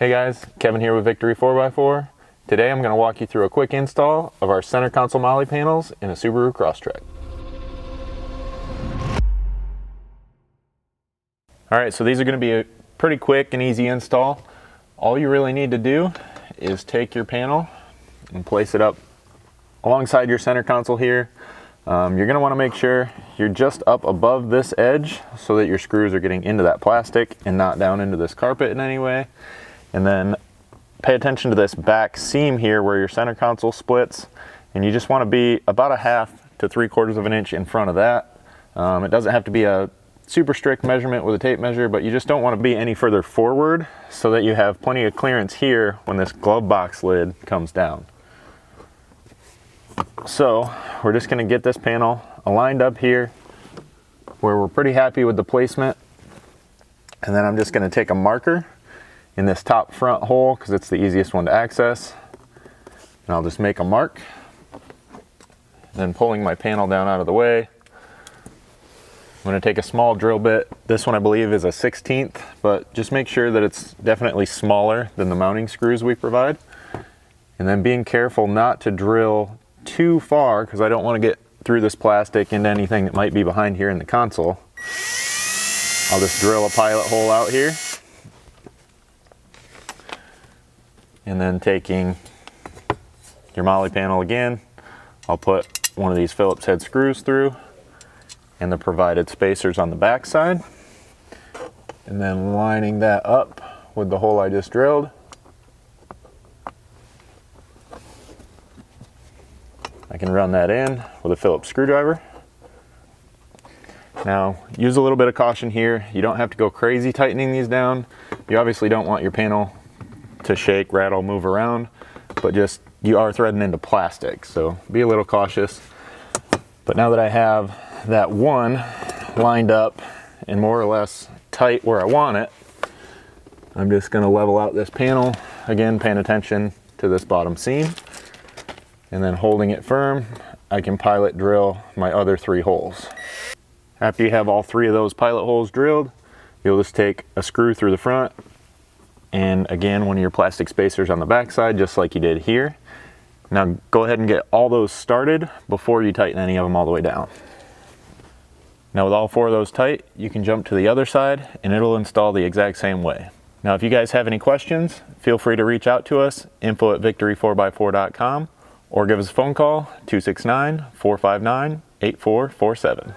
Hey guys, Kevin here with Victory 4x4. Today I'm going to walk you through a quick install of our center console MOLLE panels in a Subaru Crosstrek. Alright, so these are going to be a pretty quick and easy install. All you really need to do is take your panel and place it up alongside your center console here. You're going to want to make sure you're just up above this edge so that your screws are getting into that plastic and not down into this carpet in any way. And then pay attention to this back seam here where your center console splits, and you just want to be about a 1/2 to 3/4 of an inch in front of that. It doesn't have to be a super strict measurement with a tape measure, but you just don't want to be any further forward so that you have plenty of clearance here when this glove box lid comes down. So we're just going to get this panel aligned up here where we're pretty happy with the placement, and then I'm just going to take a marker in this top front hole because it's the easiest one to access, and I'll just make a mark, then pulling my panel down out of the way. I'm going to take a small drill bit. This one I believe is a 1/16, but just make sure that it's definitely smaller than the mounting screws we provide, and then being careful not to drill too far because I don't want to get through this plastic into anything that might be behind here in the console. I'll just drill a pilot hole out here, and then taking your MOLLE panel again, I'll put one of these Phillips head screws through and the provided spacers on the back side, and then lining that up with the hole I just drilled. I can run that in with a Phillips screwdriver. Now, use a little bit of caution here. You don't have to go crazy tightening these down. You obviously don't want your panel to shake, rattle, move around, but just you are threading into plastic, so be a little cautious. But now that I have that one lined up and more or less tight where I want it, I'm just going to level out this panel, again paying attention to this bottom seam, and then holding it firm, I can pilot drill my other 3 holes. After you have all 3 of those pilot holes drilled, you'll just take a screw through the front, and again one of your plastic spacers on the back side, just like you did here. Now go ahead and get all those started before you tighten any of them all the way down. Now with all 4 of those tight, you can jump to the other side and it'll install the exact same way. Now if you guys have any questions, feel free to reach out to us, info@victory4x4.com, or give us a phone call, 269-459-8447.